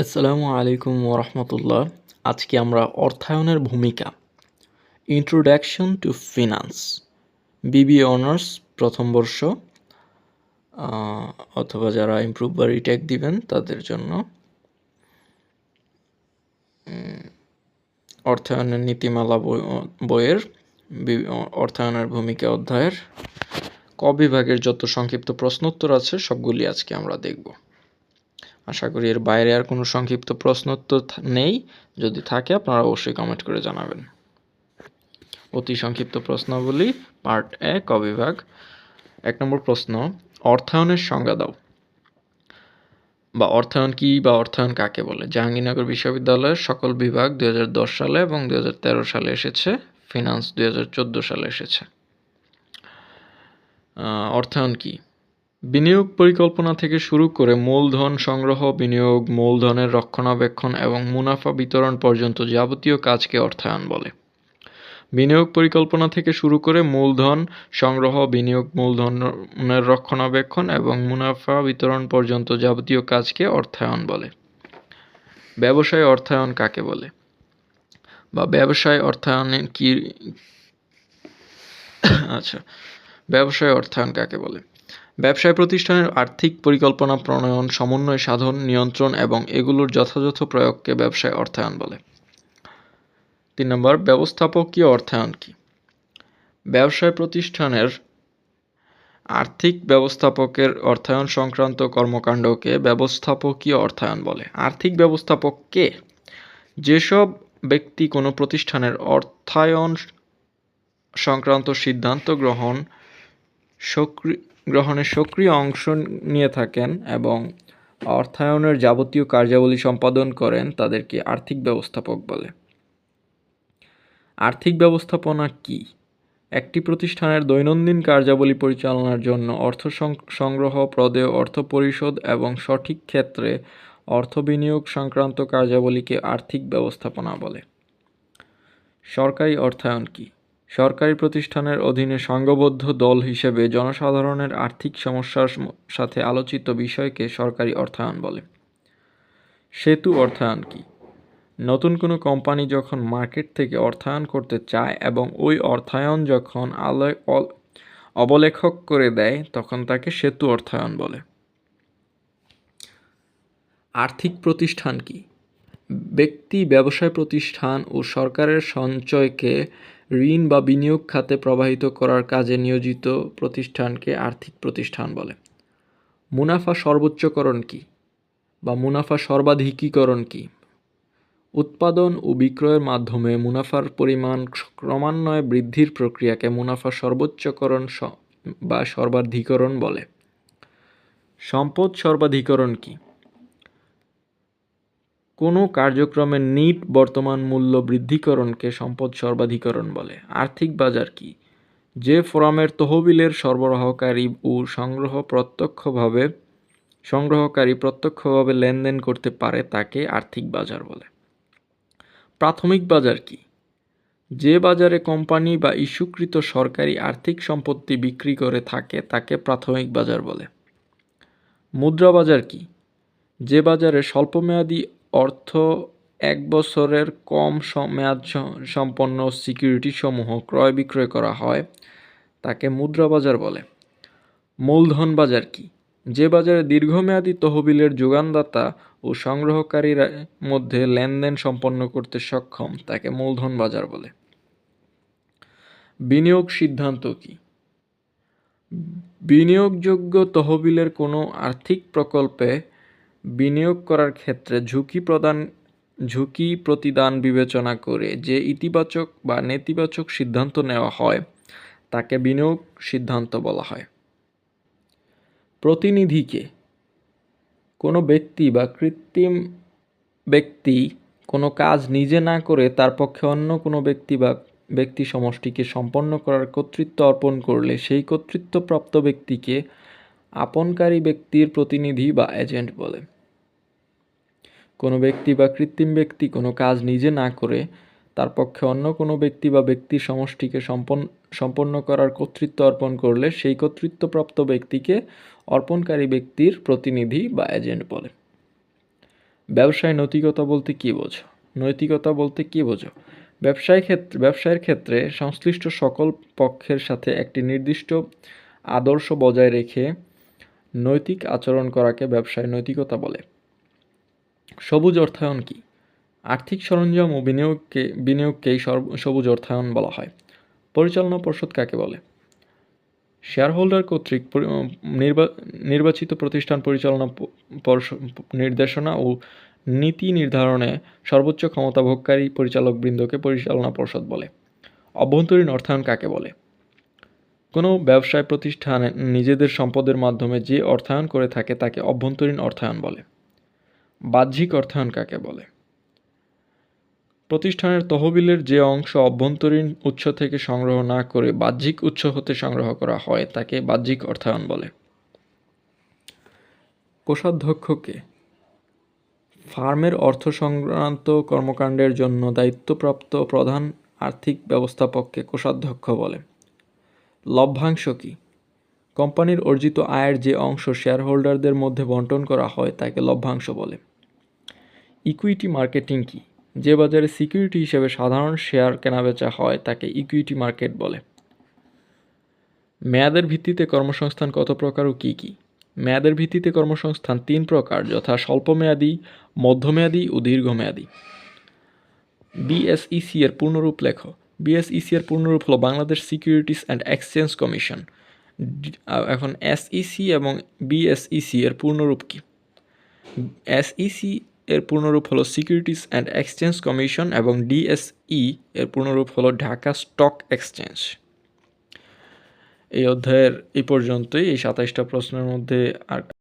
আসসালামু আলাইকুম ওরহমতুল্লাহ। আজকে আমরা অর্থায়নের ভূমিকা introduction to finance BBA honours প্রথম বর্ষ অথবা যারা ইমপ্রুভ বা রিটেক দিবেন তাদের জন্য অর্থায়নের নীতিমালা বইয়ের অর্থায়নের ভূমিকা অধ্যায়ের ক বিভাগের যত সংক্ষিপ্ত প্রশ্নোত্তর আছে সবগুলি আজকে আমরা দেখব। আশা করি এর বাইরে আর কোনো সংক্ষিপ্ত প্রশ্নোত্তর নেই। যদি থাকে আপনারা অবশ্যই কমেন্ট করে জানাবেন। অতি সংক্ষিপ্ত প্রশ্নাবলী পার্ট এ ক বিভাগ। 1 নম্বর প্রশ্ন, অর্থায়নের সংজ্ঞা দাও। বা অর্থায়ন কি বা অর্থায়ন কাকে বলে? জাহাঙ্গীরনগর বিশ্ববিদ্যালয়ের সকল বিভাগ 2010 সালে এবং 2013 সালে এসেছে, ফিনান্স 2014 সালে এসেছে। অর্থায়ন কি? বিনিয়োগ পরিকল্পনা থেকে শুরু করে মূলধন সংগ্রহ, বিনিয়োগ, মূলধনের রক্ষণাবেক্ষণ এবং মুনাফা বিতরণ পর্যন্ত যাবতীয় কাজকে অর্থায়ন বলে। বিনিয়োগ পরিকল্পনা থেকে শুরু করে মূলধন সংগ্রহ, বিনিয়োগ, মূলধনের রক্ষণাবেক্ষণ এবং মুনাফা বিতরণ পর্যন্ত যাবতীয় কাজকে অর্থায়ন বলে। ব্যবসায় অর্থায়ন কাকে বলে? বা ব্যবসায় অর্থায়নে কি ব্যবসায় অর্থায়ন কাকে বলে? ব্যবসায় প্রতিষ্ঠানের আর্থিক পরিকল্পনা প্রণয়ন, সমন্বয় সাধন, নিয়ন্ত্রণ এবং এগুলোর যথাযথ প্রয়োগকে ব্যবসায় অর্থায়ন বলে। 3 নম্বর, ব্যবস্থাপকীয় অর্থায়ন কি? ব্যবসায় প্রতিষ্ঠানের আর্থিক ব্যবস্থাপকের অর্থায়ন সংক্রান্ত কর্মকাণ্ডকে ব্যবস্থাপকীয় অর্থায়ন বলে। আর্থিক ব্যবস্থাপক কে? যেসব ব্যক্তি কোনো প্রতিষ্ঠানের অর্থায়ন সংক্রান্ত সিদ্ধান্ত গ্রহণে সক্রিয় অংশ নিয়ে থাকেন এবং অর্থায়নের যাবতীয় কার্যাবলী সম্পাদন করেন তাদেরকে আর্থিক ব্যবস্থাপক বলে। আর্থিক ব্যবস্থাপনা কি? একটি প্রতিষ্ঠানের দৈনন্দিন কার্যাবলী পরিচালনার জন্য অর্থ সংগ্রহ, প্রদেয় অর্থ পরিশোধ এবং সঠিক ক্ষেত্রে অর্থ বিনিয়োগ সংক্রান্ত কার্যাবলীকে আর্থিক ব্যবস্থাপনা বলে। সরকারি অর্থায়ন কি? সরকারি প্রতিষ্ঠানের অধীনে সংঘবদ্ধ দল হিসেবে জনসাধারণের আর্থিক সমস্যার সাথে আলোচিত বিষয়কে সরকারি অর্থায়ন বলে। সেতু অর্থায়ন কি? নতুন কোনো কোম্পানি যখন মার্কেট থেকে অর্থায়ন করতে চায় এবং ওই অর্থায়ন যখন অবলেখক করে দেয় তখন তাকে সেতু অর্থায়ন বলে। আর্থিক প্রতিষ্ঠান কি? ব্যক্তি, ব্যবসায় প্রতিষ্ঠান ও সরকারের সঞ্চয়কে ঋণ বা বিনিয়োগ খাতে প্রবাহিত করার কাজে নিয়োজিত প্রতিষ্ঠানকে আর্থিক প্রতিষ্ঠান বলে। মুনাফা সর্বোচ্চকরণ কি? বা মুনাফা সর্বাধিকীকরণ কি? উৎপাদন ও বিক্রয়ের মাধ্যমে মুনাফার পরিমাণ ক্রমান্বয়ে বৃদ্ধির প্রক্রিয়াকে মুনাফা সর্বোচ্চকরণ বা সর্বাধিকরণ বলে। সম্পদ সর্বাধিকরণ কি? কোনো কার্যক্রমের নিট বর্তমান মূল্য বৃদ্ধিকরণকে সম্পদ সর্বাধিকরণ বলে। আর্থিক বাজার কি? যে ফোরামের তহবিলের সরবরাহকারী ও সংগ্রহকারী প্রত্যক্ষভাবে লেনদেন করতে পারে তাকে আর্থিক বাজার বলে। প্রাথমিক বাজার কি? যে বাজারে কোম্পানি বা ইস্যুকৃত সরকারি আর্থিক সম্পত্তি বিক্রি করে থাকে তাকে প্রাথমিক বাজার বলে। মুদ্রা বাজার কি? যে বাজারে স্বল্পমেয়াদী অর্থ 1 বছরের কম মেয়াদ সম্পন্ন সিকিউরিটিসমূহ ক্রয় বিক্রয় করা হয় তাকে মুদ্রা বাজার বলে। মূলধন বাজার কি? যে বাজারে দীর্ঘমেয়াদী তহবিলের যোগানদাতা ও সংগ্রহকারীর মধ্যে লেনদেন সম্পন্ন করতে সক্ষম তাকে মূলধন বাজার বলে। বিনিয়োগ সিদ্ধান্ত কি? বিনিয়োগযোগ্য তহবিলের কোনো আর্থিক প্রকল্পে বিনিয়োগ করার ক্ষেত্রে ঝুঁকি প্রতিদান বিবেচনা করে যে ইতিবাচক বা নেতিবাচক সিদ্ধান্ত নেওয়া হয় তাকে বিনিয়োগ সিদ্ধান্ত বলা হয়। প্রতিনিধি কে? কোনো ব্যক্তি বা কৃত্রিম ব্যক্তি কোনো কাজ নিজে না করে তার পক্ষে অন্য কোনো ব্যক্তি বা ব্যক্তি সমষ্টিকে সম্পন্ন করার কর্তৃত্ব অর্পণ করলে সেই কর্তৃত্বপ্রাপ্ত ব্যক্তিকে আপনকারী ব্যক্তির প্রতিনিধি বা এজেন্ট বলে। কোনো ব্যক্তি বা কৃত্রিম ব্যক্তি কোনো কাজ নিজে না করে তার পক্ষে অন্য কোনো ব্যক্তি বা ব্যক্তির সমষ্টিকে সম্পন্ন করার কর্তৃত্ব অর্পণ করলে সেই কর্তৃত্বপ্রাপ্ত ব্যক্তিকে অর্পণকারী ব্যক্তির প্রতিনিধি বা এজেন্ট বলে। ব্যবসায় নৈতিকতা বলতে কী বোঝো? নৈতিকতা বলতে কী বোঝো? ব্যবসায়ের ক্ষেত্রে সংশ্লিষ্ট সকল পক্ষের সাথে একটি নির্দিষ্ট আদর্শ বজায় রেখে নৈতিক আচরণ করাকে ব্যবসায় নৈতিকতা বলে। সবুজ অর্থায়ন কী? আর্থিক সরঞ্জাম ও বিনিয়োগকেই সবুজ অর্থায়ন বলা হয়। পরিচালনা পর্ষদ কাকে বলে? শেয়ারহোল্ডার কর্তৃক নির্বাচিত প্রতিষ্ঠান পরিচালনা নির্দেশনা ও নীতি নির্ধারণে সর্বোচ্চ ক্ষমতাভোগকারী পরিচালকবৃন্দকে পরিচালনা পর্ষদ বলে। অভ্যন্তরীণ অর্থায়ন কাকে বলে? কোনো ব্যবসায় প্রতিষ্ঠান নিজেদের সম্পদের মাধ্যমে যে অর্থায়ন করে থাকে তাকে অভ্যন্তরীণ অর্থায়ন বলে। বাহ্যিক অর্থায়ন কাকে বলে? প্রতিষ্ঠানের তহবিলের যে অংশ অভ্যন্তরীণ উৎস থেকে সংগ্রহ না করে বাহ্যিক উৎস হতে সংগ্রহ করা হয় তাকে বাহ্যিক অর্থায়ন বলে। কোষাধ্যক্ষ কে? ফার্মের অর্থ সংক্রান্ত কর্মকাণ্ডের জন্য দায়িত্বপ্রাপ্ত প্রধান আর্থিক ব্যবস্থাপককে কোষাধ্যক্ষ বলে। লভ্যাংশ কী? কোম্পানির অর্জিত আয়ের যে অংশ শেয়ারহোল্ডারদের মধ্যে বণ্টন করা হয় তাকে লভ্যাংশ বলে। ইকুইটি মার্কেটিং কী? যে বাজারে সিকিউরিটি হিসেবে সাধারণ শেয়ার কেনাবেচা হয় তাকে ইকুইটি মার্কেট বলে। মেয়াদের ভিত্তিতে কর্মসংস্থান কত প্রকার ও কী কী? মেয়াদের ভিত্তিতে কর্মসংস্থান 3 প্রকার, যথা স্বল্পমেয়াদী, মধ্যমেয়াদী ও দীর্ঘমেয়াদী। বিএসইসি এর পূর্ণরূপ লেখো। বিএসইসি এর পূর্ণরূপ হলো Bangladesh securities and exchange commission. এখন এসইসি এবং বিএসইসি এর পূর্ণরূপ কী? এসইসি এর পূর্ণরূপ হলো সিকিউরিটিজ অ্যান্ড এক্সচেঞ্জ কমিশন এবং ডিএসই এর পূর্ণরূপ হলো ঢাকা স্টক এক্সচেঞ্জ। এই অধ্যায়ের এই পর্যন্তই। এই 27টা প্রশ্নের মধ্যে আর